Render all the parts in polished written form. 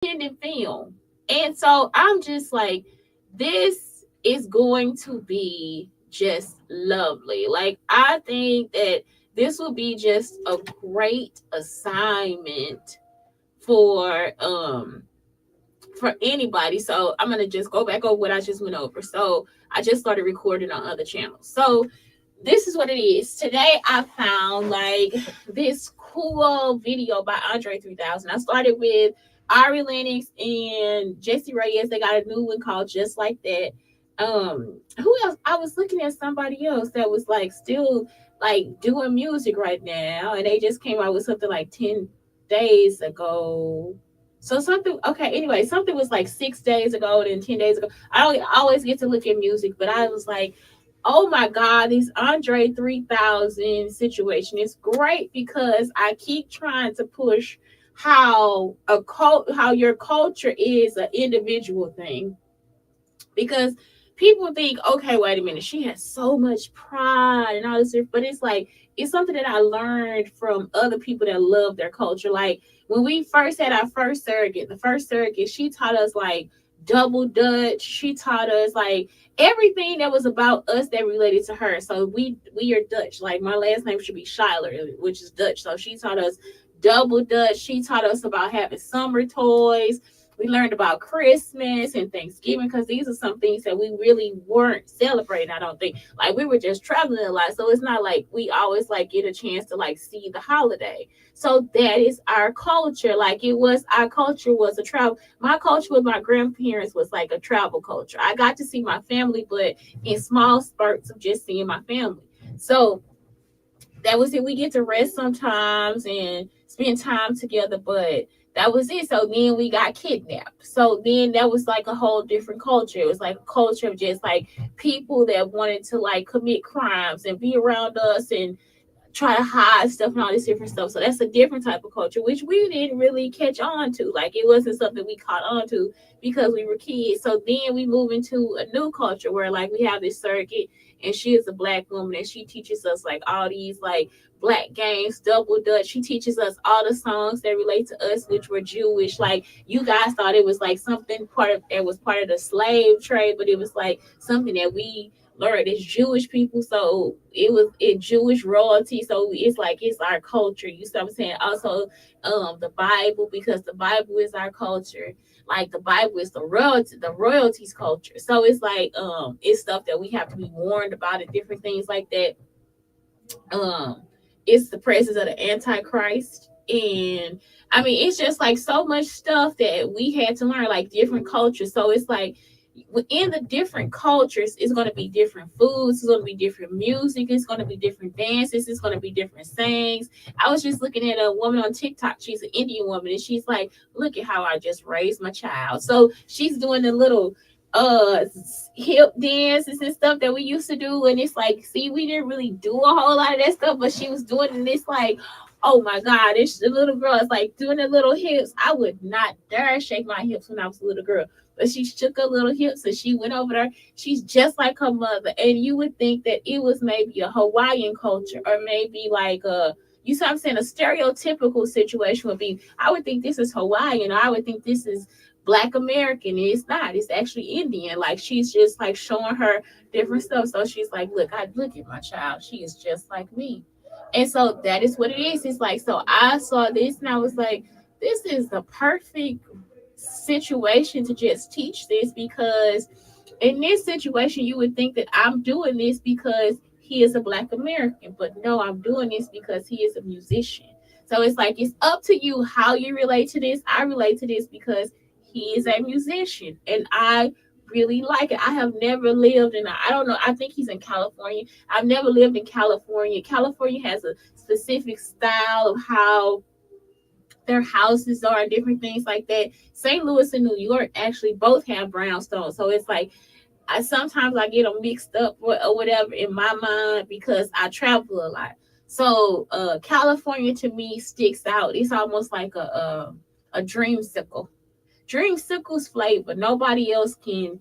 independent film. And so I'm just like, this is going to be just lovely. Like, I think that this will be just a great assignment for for anybody. So I'm gonna just go back over what I just went over. So I just started recording on other channels. So this is what it is. Today I found like this cool video by Andre 3000. I started with Ari Lennox and Jesse Reyes. They got a new one called Just Like That. Who else? I was looking at somebody else that was like still like doing music right now, and they just came out with something like 10 days ago. So something okay, anyway, something was like 6 days ago, then 10 days ago. I don't always get to look at music, but I was like, oh my God, this Andre 3000 situation is great because I keep trying to push how your culture is an individual thing, because people think, okay, wait a minute, she has so much pride and all this stuff, but it's like it's something that I learned from other people that love their culture. Like when we first had our first surrogate, the first surrogate, she taught us like double Dutch. She taught us like everything that was about us that related to her. So we are Dutch. Like my last name should be Schuyler, which is Dutch. So she taught us double Dutch. She taught us about having summer toys. We learned about Christmas and Thanksgiving because these are some things that we really weren't celebrating. I don't think, like, we were just traveling a lot, so it's not like we always like get a chance to like see the holiday. So that is our culture. Like it was, our culture was a travel. My culture with my grandparents was like a travel culture. I got to see my family, but in small spurts of just seeing my family. So that was it. We get to rest sometimes and spend time together, but that was it. So then we got kidnapped. So then that was like a whole different culture. It was like a culture of just like people that wanted to like commit crimes and be around us and try to hide stuff and all this different stuff. So that's a different type of culture, which we didn't really catch on to. Like it wasn't something we caught on to because we were kids. So then we move into a new culture where like we have this circuit and she is a black woman and she teaches us like all these like black games, double Dutch. She teaches us all the songs that relate to us, which were Jewish. Like you guys thought it was like something part of that was part of the slave trade, but it was like something that we learned as Jewish people. So it was in Jewish royalty. So it's like it's our culture. You see what I'm saying? Also, the Bible, because the Bible is our culture. Like the Bible is the royalties culture. So it's like it's stuff that we have to be warned about and different things like that. Um, it's the presence of the Antichrist. And I mean, it's just like so much stuff that we had to learn, like different cultures. So it's like within the different cultures, it's going to be different foods, it's going to be different music, it's going to be different dances, it's going to be different sayings. I was just looking at a woman on TikTok. She's an Indian woman, and she's like, "Look at how I just raised my child." So she's doing the little uh hip dances and stuff that we used to do, and it's like, see, we didn't really do a whole lot of that stuff, but she was doing it, and it's like, oh my God, it's the little girl is like doing the little hips. I would not dare shake my hips when I was a little girl, but she shook her little hips and she went over there. She's just like her mother. And you would think that it was maybe a Hawaiian culture or maybe like a, you see what I'm saying, a stereotypical situation would be, I would think this is Hawaiian, or I would think this is Black American. It's not. It's actually Indian. Like she's just like showing her different stuff. So she's like, look, I look at my child. She is just like me. And so that is what it is. It's like, so I saw this and I was like, this is the perfect situation to just teach this, because in this situation you would think that I'm doing this because he is a Black American, but no, I'm doing this because he is a musician. So it's like it's up to you how you relate to this. I relate to this because he is a musician and I really like it. I have never lived in I don't know, I think he's in California. I've never lived in California. California has a specific style of how their houses are and different things like that. St. Louis and New York actually both have brownstones. So it's like I sometimes I get them mixed up or whatever in my mind because I travel a lot. So California to me sticks out. It's almost like a dreamsicle. Dreamsicle's flavor. Nobody else can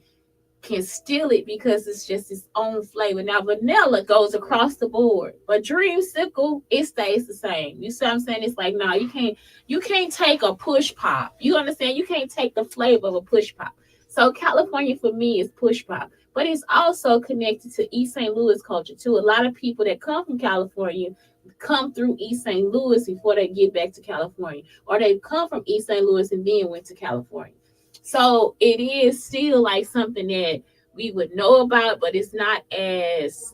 can steal it because it's just its own flavor. Now vanilla goes across the board, but dreamsicle, it stays the same. You see what I'm saying? It's like, no, you can't take a push pop. You understand? You can't take the flavor of a push pop. So California for me is push pop, but it's also connected to East St. Louis culture too. A lot of people that come from California come through East St. Louis before they get back to California, or they come from East St. Louis and then went to California. So it is still like something that we would know about, but it's not as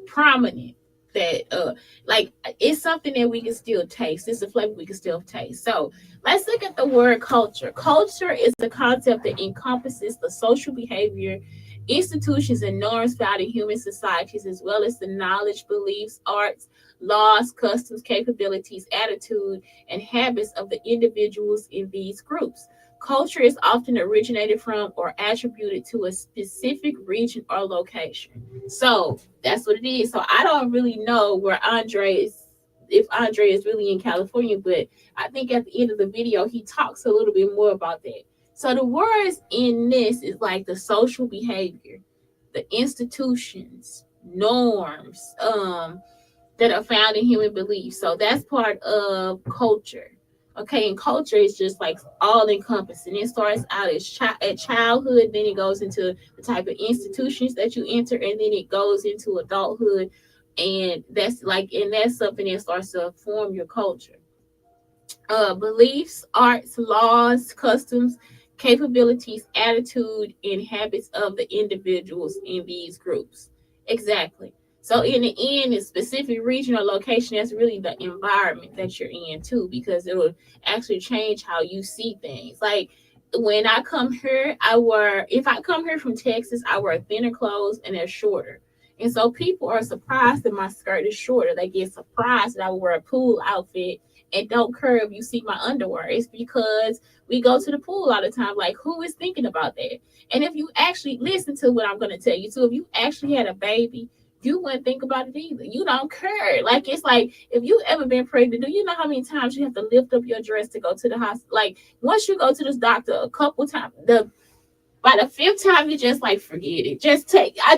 prominent that like it's something that we can still taste. It's a flavor we can still taste. So let's look at the word culture. Culture is a concept that encompasses the social behavior, institutions, and norms found in human societies, as well as the knowledge, beliefs, arts, laws, customs, capabilities, attitude, and habits of the individuals in these groups. Culture is often originated from or attributed to a specific region or location. So that's what it is. So I don't really know where Andre is, if Andre is really in California, but I think at the end of the video he talks a little bit more about that. So the words in this is like the social behavior, the institutions, norms, that are found in human beliefs. So that's part of culture. Okay, and culture is just like all encompassing. It starts out as at childhood, then it goes into the type of institutions that you enter, and then it goes into adulthood, and that's something that starts to form your culture. Beliefs, arts, laws, customs, capabilities, attitude, and habits of the individuals in these groups. Exactly. So in the end, a specific region or location, that's really the environment that you're in too, because it will actually change how you see things. Like when I come here, if I come here from Texas, I wear thinner clothes and they're shorter. And so people are surprised that my skirt is shorter. They get surprised that I wear a pool outfit and don't care if you see my underwear. It's because we go to the pool all the time. Like, who is thinking about that? And if you actually listen to what I'm going to tell you, too, if you actually had a baby, you wouldn't think about it either. You don't care. Like, it's like if you ever been pregnant, do you know how many times you have to lift up your dress to go to the hospital? Like, once you go to this doctor a couple times, by the fifth time, you just like forget it.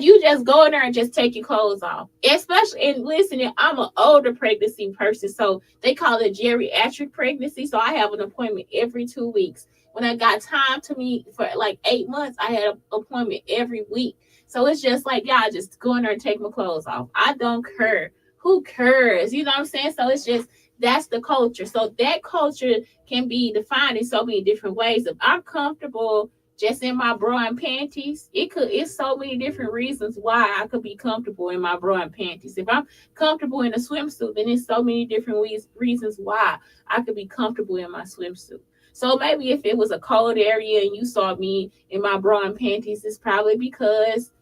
You just go in there and just take your clothes off. Especially, and listen, I'm an older pregnancy person, so they call it geriatric pregnancy. So I have an appointment every 2 weeks. When I got time to meet for like 8 months, I had an appointment every week. So it's just like, yeah, I just go in there and take my clothes off. I don't care. Who cares? You know what I'm saying? So it's just, that's the culture. So that culture can be defined in so many different ways. If I'm comfortable just in my bra and panties, it's so many different reasons why I could be comfortable in my bra and panties. If I'm comfortable in a swimsuit, then it's so many different reasons why I could be comfortable in my swimsuit. So maybe if it was a cold area and you saw me in my bra and panties, it's probably because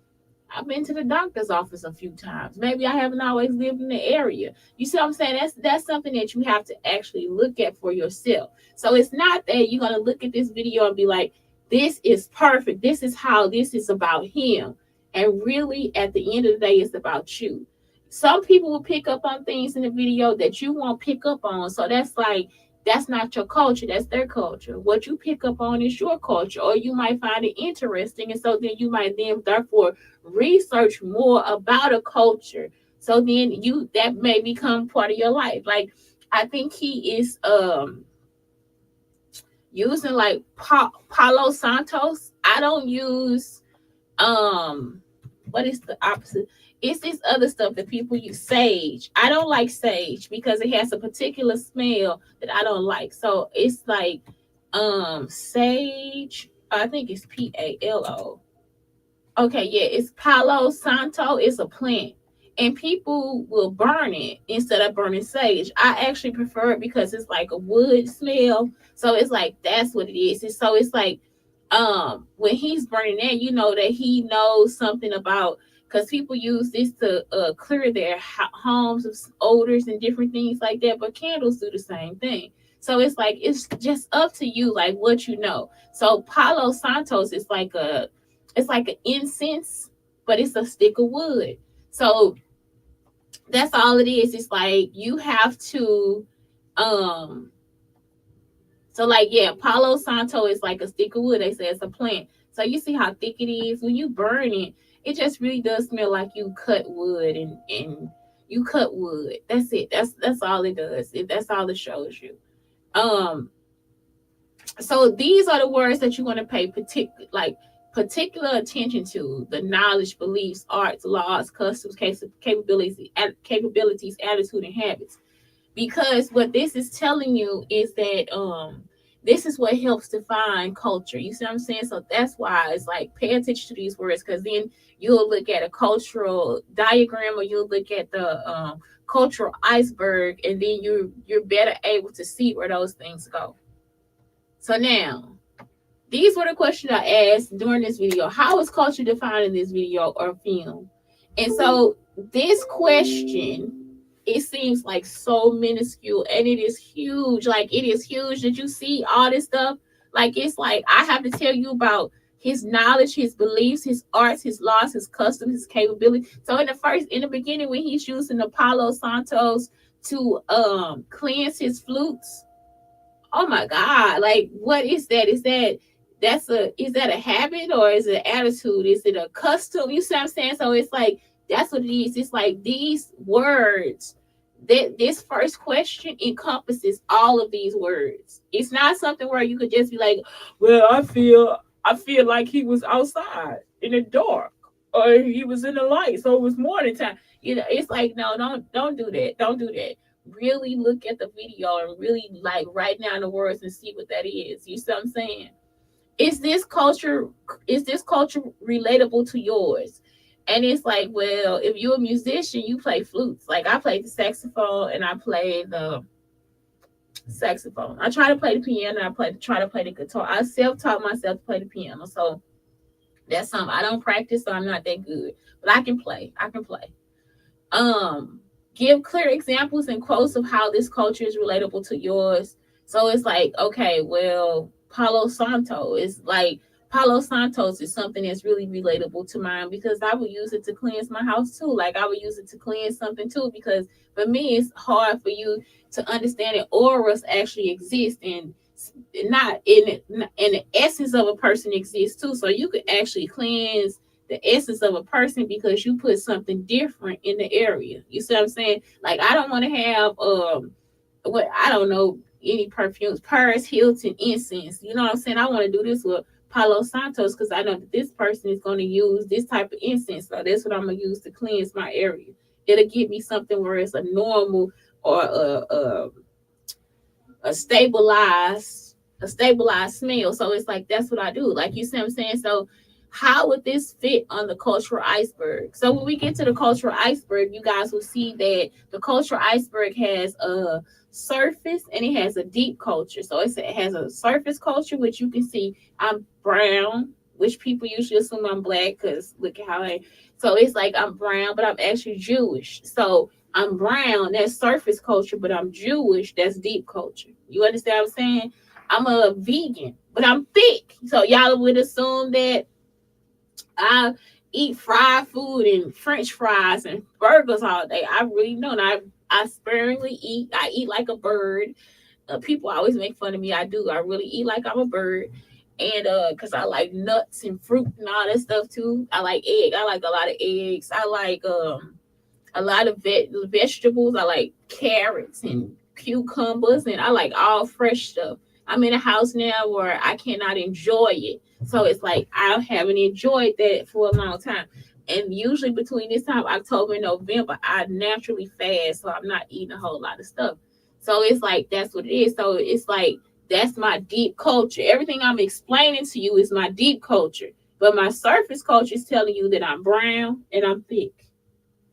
I've been to the doctor's office a few times. Maybe I haven't always lived in the area. You see what I'm saying? That's something that you have to actually look at for yourself. So it's not that you're gonna look at this video and be like, this is perfect. This is how this is about him. And really, at the end of the day, it's about you. Some people will pick up on things in the video that you won't pick up on. So that's not your culture, that's their culture. What you pick up on is your culture, or you might find it interesting. And so then you might then therefore research more about a culture. So then that may become part of your life. Like I think he is using like Palo Santos. I don't use what is the opposite? It's this other stuff that people use. Sage. I don't like sage because it has a particular smell that I don't like. So it's like sage. I think it's Palo. Okay, yeah, it's Palo Santo. It's a plant. And people will burn it instead of burning sage. I actually prefer it because it's like a wood smell. So it's like that's what it is. It's like when he's burning that, you know that he knows something about, because people use this to clear their homes of odors and different things like that. But candles do the same thing. So it's like it's just up to you, like what you know. So Palo Santos is like it's like an incense, but it's a stick of wood. So that's all it is. It's like you have to so like, yeah, Palo Santo is like a stick of wood. They say it's a plant. So you see how thick it is when you burn it. It just really does smell like you cut wood and you cut wood. That's it. That's all it does. That's all it shows you. Um, so these are the words that you want to pay particular attention to: the knowledge, beliefs, arts, laws, customs, capabilities, attitude, and habits. Because what this is telling you is that this is what helps define culture. You see what I'm saying? So that's why it's like pay attention to these words, because then you'll look at a cultural diagram, or you'll look at the cultural iceberg, and then you're better able to see where those things go. So now, these were the questions I asked during this video. How is culture defined in this video or film? And so this question, it seems like so minuscule, and it is huge. Like, it is huge that you see all this stuff. Like, it's like I have to tell you about his knowledge, his beliefs, his arts, his laws, his customs, his capability. So in the beginning, when he's using the Palo Santos to cleanse his flutes, oh my God, like, what is that? Is that a habit, or is it an attitude? Is it a custom? You see what I'm saying? So it's like, that's what it is. It's like these words, that this first question encompasses all of these words. It's not something where you could just be like, well, I feel like he was outside in the dark, or he was in the light, so it was morning time. It's like, no, don't do that. Don't do that. Really look at the video and really like write down the words and see what that is. You see what I'm saying? Is this culture relatable to yours? And it's like, well, if you're a musician, you play flutes. Like, I play the saxophone and I play the saxophone. I try to play the piano and try to play the guitar. I self-taught myself to play the piano. So that's something I don't practice, so I'm not that good. But I can play. Um, Give clear examples and quotes of how this culture is relatable to yours. So it's like, okay, well, Palo Santos is something that's really relatable to mine, because I would use it to cleanse my house too. Like, I would use it to cleanse something too, because for me, it's hard for you to understand that auras actually exist, and not in the essence of a person exists too. So you could actually cleanse the essence of a person because you put something different in the area. You see what I'm saying? Like, I don't want to have what, I don't know, any perfumes, Paris Hilton incense. You know what I'm saying? I want to do this with Palo Santos because I know that this person is going to use this type of incense. So that's what I'm going to use to cleanse my area. It'll give me something where it's a normal, or a stabilized smell. So it's like, that's what I do. Like, you see what I'm saying? So how would this fit on the cultural iceberg? So when we get to the cultural iceberg, you guys will see that the cultural iceberg has a surface and it has a deep culture. So it has a surface culture, which you can see I'm brown, which people usually assume I'm black because look at how so it's like I'm brown, but I'm actually Jewish. So I'm brown, that's surface culture, but I'm Jewish, that's deep culture. You understand what I'm saying? I'm a vegan, but I'm thick. So y'all would assume that I eat fried food and French fries and burgers all day. I really don't. I sparingly eat. I eat like a bird. People always make fun of me. I do. I really eat like I'm a bird. And because I like nuts and fruit and all that stuff too. I like egg. I like a lot of eggs. I like a lot of vegetables. I like carrots and cucumbers, and I like all fresh stuff. I'm in a house now where I cannot enjoy it. So it's like I haven't enjoyed that for a long time. And usually between this time, October and November, I naturally fast. So I'm not eating a whole lot of stuff. So it's like, that's what it is. So it's like, that's my deep culture. Everything I'm explaining to you is my deep culture. But my surface culture is telling you that I'm brown and I'm thick.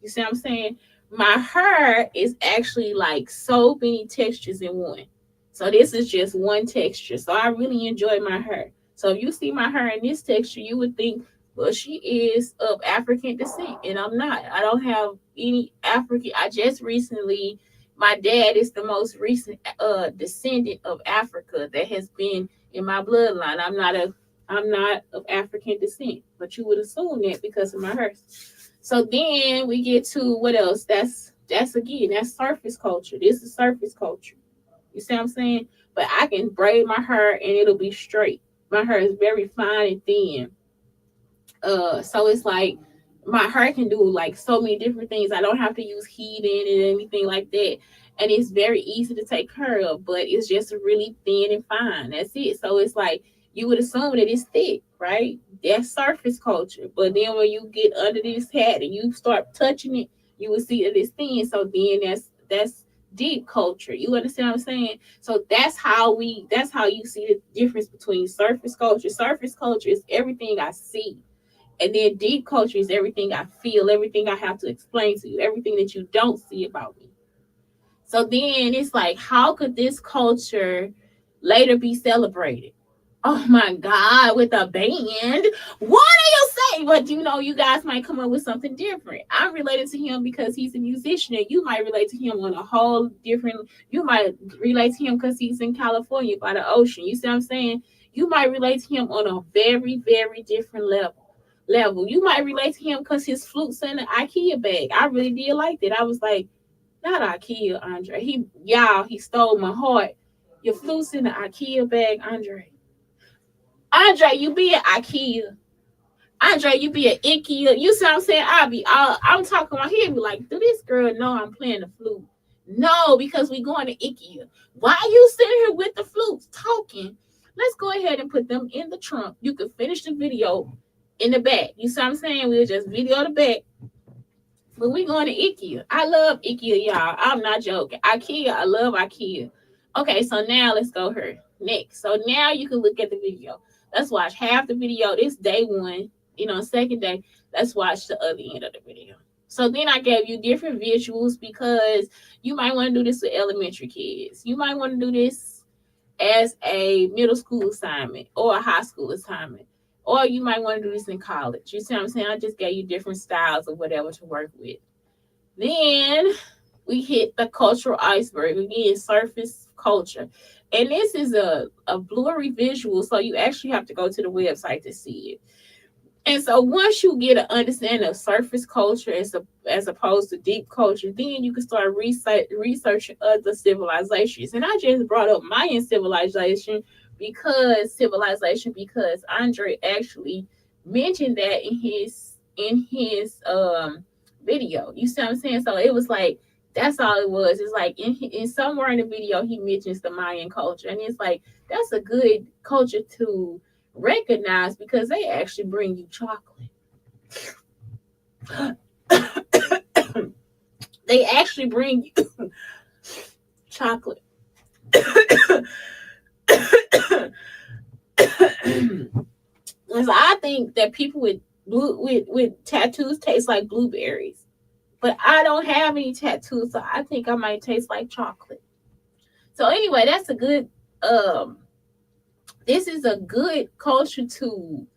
You see what I'm saying? My hair is actually like so many textures in one. So this is just one texture. So I really enjoy my hair. So if you see my hair in this texture, you would think, well, she is of African descent. And I'm not. I don't have any African. I just recently, my dad is the most recent descendant of Africa that has been in my bloodline. I'm not of African descent. But you would assume that because of my hair. So then we get to what else? That's surface culture. This is surface culture. You see what I'm saying? But I can braid my hair and it'll be straight. My hair is very fine and thin. So it's like my hair can do like so many different things. I don't have to use heat in it or anything like that. And it's very easy to take care of, but it's just really thin and fine. That's it. So it's like you would assume that it's thick, right? That's surface culture. But then when you get under this hat and you start touching it, you will see that it's thin. So then that's deep culture. You understand what I'm saying? So that's how you see the difference between surface culture. Surface culture is everything I see, and then deep culture is everything I feel, everything I have to explain to you, everything that you don't see about me. So then it's like, how could this culture later be celebrated? Oh my God, with a band. What do you say? But you guys might come up with something different. I'm related to him because he's a musician, and you might relate to him on a whole different, you might relate to him because he's in California by the ocean. You see what I'm saying? You might relate to him on a very, very different level. You might relate to him because his flute's in the IKEA bag. I really did like that. I was like, not IKEA, Andre. He stole my heart. Your flute's in the IKEA bag, Andre. Andre, you be at IKEA. Andre, you be at IKEA. You see what I'm saying? I'm talking about here. Be like, do this girl know I'm playing the flute? No, because we going to IKEA. Why are you sitting here with the flutes talking? Let's go ahead and put them in the trunk. You can finish the video in the back. You see what I'm saying? We'll just video the back. But we going to IKEA. I love IKEA, y'all. I'm not joking. IKEA, I love IKEA. Okay, so now let's go here. Next. So now you can look at the video. Let's watch half the video. This day one. Second day, let's watch the other end of the video. So then I gave you different visuals because you might want to do this with elementary kids. You might want to do this as a middle school assignment or a high school assignment. Or you might want to do this in college. You see what I'm saying? I just gave you different styles of whatever to work with. Then we hit the cultural iceberg. Again, surface culture. And this is a blurry visual, so you actually have to go to the website to see it. And so once you get an understanding of surface culture as opposed to deep culture, then you can start researching other civilizations. And I just brought up Mayan civilization because Andre actually mentioned that in his video. You see what I'm saying? So it was like that's all it was. It's like in somewhere in the video he mentions the Mayan culture, and it's like that's a good culture to recognize because they actually bring you chocolate. They actually bring you chocolate. So I think that people with tattoos taste like blueberries, but I don't have any tattoos, so I think I might taste like chocolate. So anyway, that's a good this is a good culture to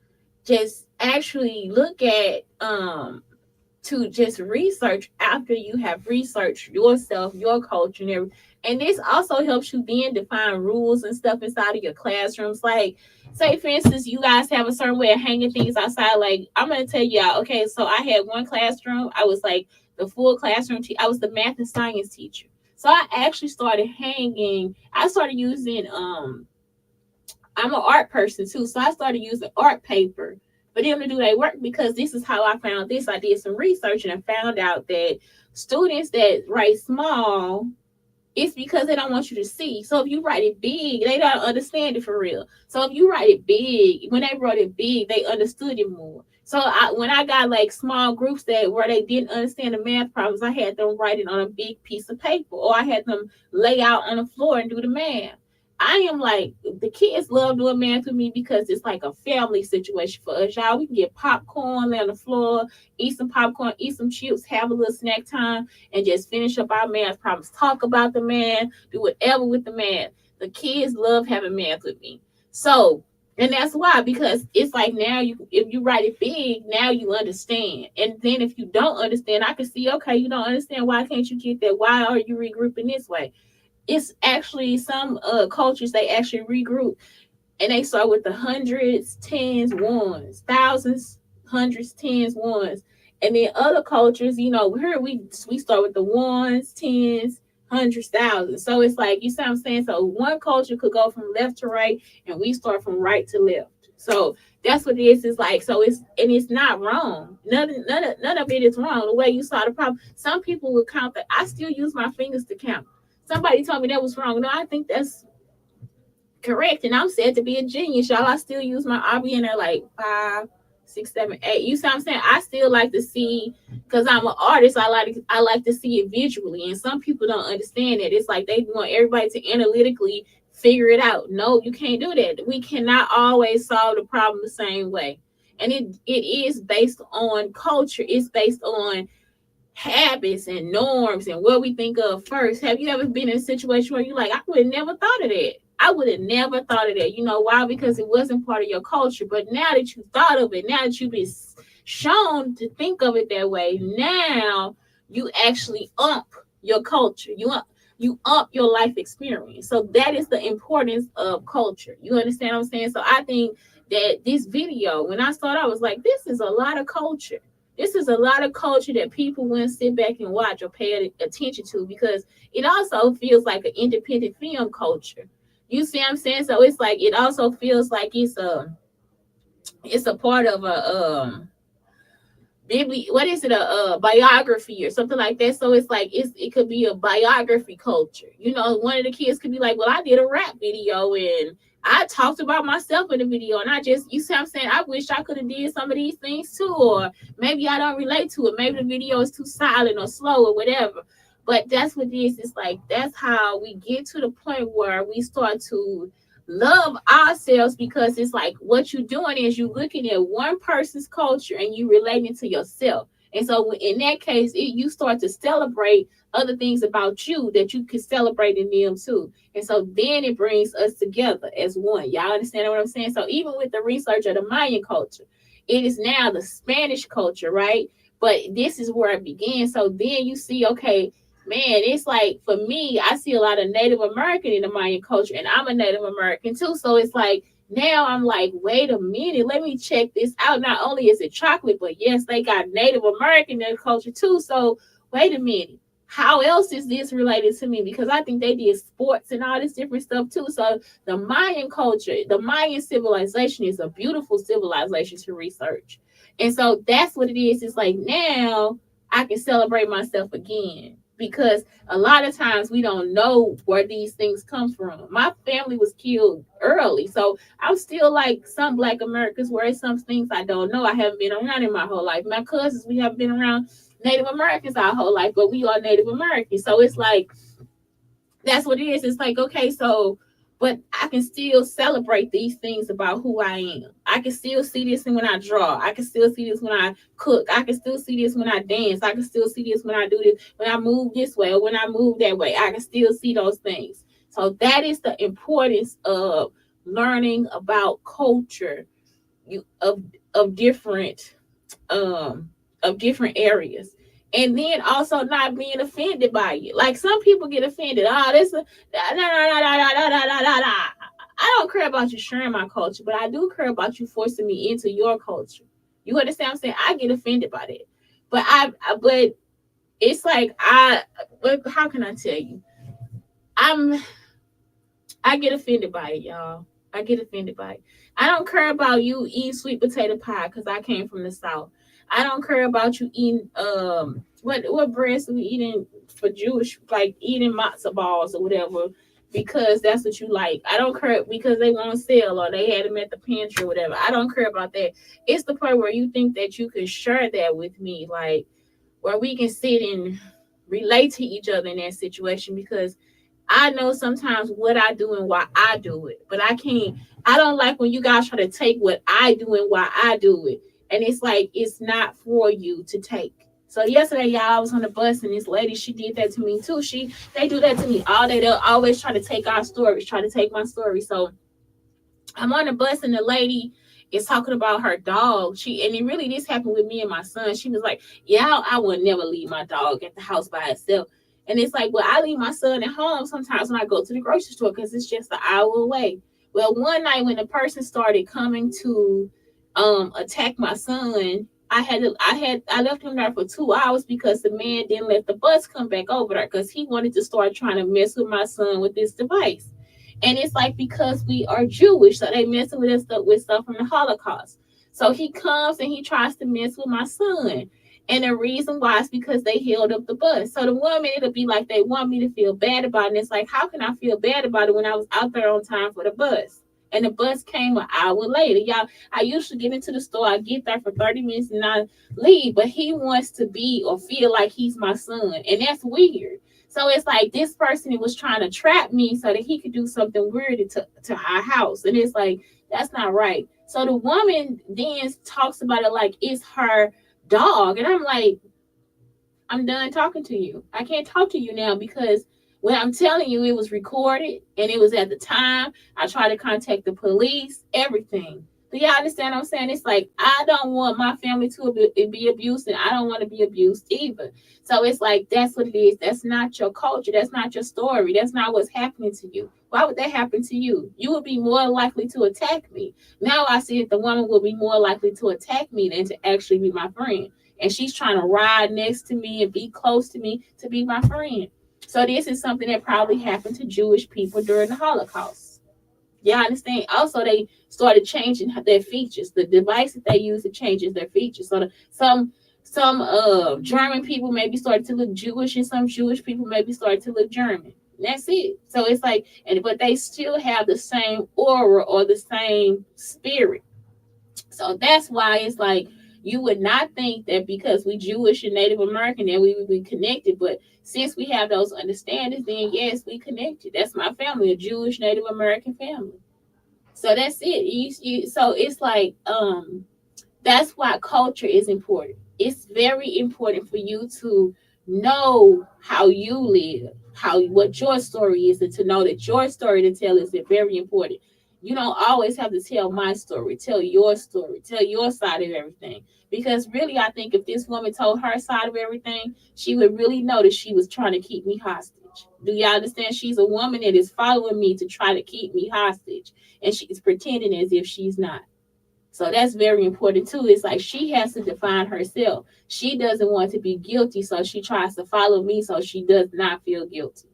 just actually look at, to just research after you have researched yourself, your culture, and everything. And this also helps you then define rules and stuff inside of your classrooms. Like, say for instance, you guys have a certain way of hanging things outside. Like, I'm gonna tell y'all, okay, so I had one classroom, I was like the full classroom I was the math and science teacher. So I actually started I started using I'm an art person too, so I started using art paper for them to do their work because this is how I found this. I did some research and I found out that students that write small, it's because they don't want you to see. So if you write it big, they don't understand it for real. So if you write it big, when they wrote it big, they understood it more. So when I got like small groups where they didn't understand the math problems, I had them write it on a big piece of paper, or I had them lay out on the floor and do the math. I am like, the kids love doing math with me because it's like a family situation for us, y'all. We can get popcorn, lay on the floor, eat some popcorn, eat some chips, have a little snack time, and just finish up our math problems. Talk about the math, do whatever with the math. The kids love having math with me. So, and that's why, because it's like now if you write it big, now you understand. And then if you don't understand, I can see, okay, you don't understand. Why can't you get that? Why are you regrouping this way? It's actually some cultures, they actually regroup and they start with the hundreds, tens, ones, thousands, hundreds, tens, ones. And then other cultures, here we start with the ones, tens, hundreds, thousands. So it's like, you see what I'm saying? So one culture could go from left to right, and we start from right to left. So that's what it is. It's like, so it's not wrong. None of it is wrong. The way you saw the problem. Some people will count that. I still use my fingers to count. Somebody told me that was wrong. No, I think that's correct. And I'm said to be a genius, y'all. I still use my I'll be in there like 5, 6, 7, 8. You see what I'm saying? I still like to see, because I'm an artist, I like to see it visually. And some people don't understand that. It's like they want everybody to analytically figure it out. No, you can't do that. We cannot always solve the problem the same way. And it is based on culture. It's based on habits and norms and what we think of first. Have you ever been in a situation where you're like, I would have never thought of that? I would have never thought of that. You know why? Because it wasn't part of your culture. But now that you thought of it, now that you've been shown to think of it that way, now you actually ump your culture. You up your life experience. So that is the importance of culture. You understand what I'm saying? So I think that this video, when I started, I was like, this is a lot of culture. This is a lot of culture that people wouldn't sit back and watch or pay attention to, because it also feels like an independent film culture. You see what I'm saying? So it's like, it also feels like it's a part of a what is it, a biography or something like that. So it's like, it could be a biography culture. You know, one of the kids could be like, well, I did a rap video and I talked about myself in the video, and I just, you see what I'm saying, I wish I could have did some of these things too, or maybe I don't relate to it, maybe the video is too silent or slow or whatever. But that's what it is. It's like, that's how we get to the point where we start to love ourselves, because it's like, what you're doing is you looking at one person's culture and you relating to yourself. And so in that case, you start to celebrate other things about you that you can celebrate in them too. And so then it brings us together as one. Y'all understand what I'm saying? So even with the research of the Mayan culture, it is now the Spanish culture, right? But this is where it began. So then you see, okay, man, it's like, for me, I see a lot of Native American in the Mayan culture, and I'm a Native American too. So it's like, now I'm like, wait a minute, let me check this out. Not only is it chocolate, but yes, they got Native American in the culture too. So wait a minute, how else is this related to me? Because I think they did sports and all this different stuff too. So the Mayan culture, the Mayan civilization is a beautiful civilization to research. And so that's what it is. It's like, now I can celebrate myself again, because a lot of times we don't know where these things come from. My family was killed early, so I'm still like some Black Americans, where it's some things I don't know. I haven't been around in my whole life. My cousins, we haven't been around Native Americans our whole life, but we are Native Americans. So it's like, that's what it is. It's like, okay, so, but I can still celebrate these things about who I am. I can still see this when I draw. I can still see this when I cook. I can still see this when I dance. I can still see this when I do this, when I move this way or when I move that way. I can still see those things. So that is the importance of learning about culture, you of different areas. And then also not being offended by it. Like, some people get offended. Oh, this I don't care about you sharing my culture, but I do care about you forcing me into your culture. You understand what I'm saying? I get offended by that. But it's like, but how can I tell you? I'm I get offended by it, y'all. I get offended by it. I don't care about you eating sweet potato pie because I came from the South. I don't care about you eating what breads we eating for Jewish, like eating matzo balls or whatever, because that's what you like. I don't care because they want to sell or they had them at the pantry or whatever. I don't care about that. It's the part where you think that you can share that with me, like where we can sit and relate to each other in that situation, because I know sometimes what I do and why I do it, but I don't like when you guys try to take what I do and why I do it. And it's like, it's not for you to take. So yesterday, y'all, I was on the bus and this lady, she did that to me too. They do that to me all day. They'll always try to take our stories, try to take my story. So I'm on the bus and the lady is talking about her dog. And it really, this happened with me and my son. She was like, yeah, I would never leave my dog at the house by itself. And it's like, well, I leave my son at home sometimes when I go to the grocery store because it's just an hour away. Well, one night when the person started coming to attack my son, I left him there for 2 hours because the man didn't let the bus come back over there because he wanted to start trying to mess with my son with this device. And it's like because we are Jewish, so they messing with us with stuff from the Holocaust. So he comes and he tries to mess with my son. And the reason why is because they held up the bus. So the woman, it'll be like they want me to feel bad about it. And it's like, how can I feel bad about it when I was out there on time for the bus? And the bus came an hour later. Y'all, I usually get into the store. I get there for 30 minutes and I leave. But he wants to be or feel like he's my son. And that's weird. So it's like this person was trying to trap me so that he could do something weird to our house. And it's like, that's not right. So the woman then talks about it like it's her dog. And I'm like, I'm done talking to you. I can't talk to you now because what I'm telling you, it was recorded and it was at the time. I tried to contact the police, everything. Do y'all understand what I'm saying? It's like, I don't want my family to be abused and I don't want to be abused either. So it's like, that's what it is. That's not your culture. That's not your story. That's not what's happening to you. Why would that happen to you? You would be more likely to attack me. Now I see that the woman will be more likely to attack me than to actually be my friend, and she's trying to ride next to me and be close to me to be my friend. So this is something that probably happened to Jewish people during the Holocaust. Yeah, I understand. Also, they started changing their features. The device that they use, it changes their features. So some German people maybe started to look Jewish, and some Jewish people maybe started to look German. That's it. So it's like, and but they still have the same aura or the same spirit. So that's why it's like you would not think that because we Jewish and Native American that we would be connected. But since we have those understandings, then yes, we connected. That's my family, a Jewish Native American family. So that's it. So it's like that's why culture is important. It's very important for you to know how you live, how what your story is, and to know that your story to tell is very important. You don't always have to tell my story. Tell your story. Tell your side of everything. Because really, I think if this woman told her side of everything, she would really know that she was trying to keep me hostage. Do y'all understand? She's a woman that is following me to try to keep me hostage, and she's pretending as if she's not. So that's very important too. It's like she has to define herself. She doesn't want to be guilty, so she tries to follow me so she does not feel guilty.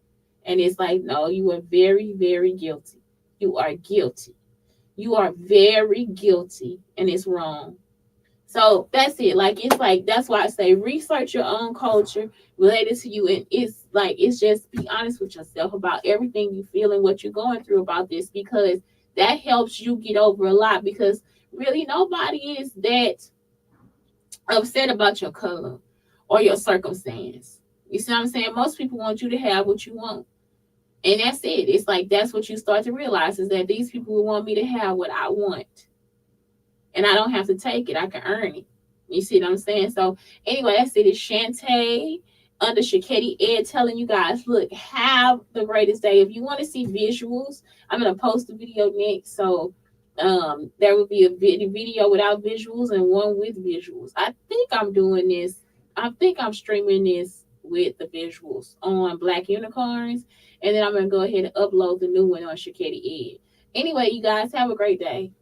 And it's like, no, you are very, very guilty. You are guilty. You are very guilty, and it's wrong. So that's it. Like it's like that's why I say research your own culture related to you, and it's like it's just be honest with yourself about everything you feel and what you're going through about this because that helps you get over a lot. Because really nobody is that upset about your color or your circumstance. You see what I'm saying? Most people want you to have what you want. And that's it. It's like that's what you start to realize is that these people want me to have what I want, and I don't have to take it. I can earn it. You see what I'm saying? So anyway, that's it. It's Shantae under Shaketi Ed telling you guys, look, have the greatest day. If you want to see visuals, I'm gonna post the video next. So there will be a video without visuals and one with visuals. I think I'm doing this. I think I'm streaming this with the visuals on Black Unicorns, and then I'm gonna go ahead and upload the new one on Shaketi Ed. Anyway, you guys have a great day.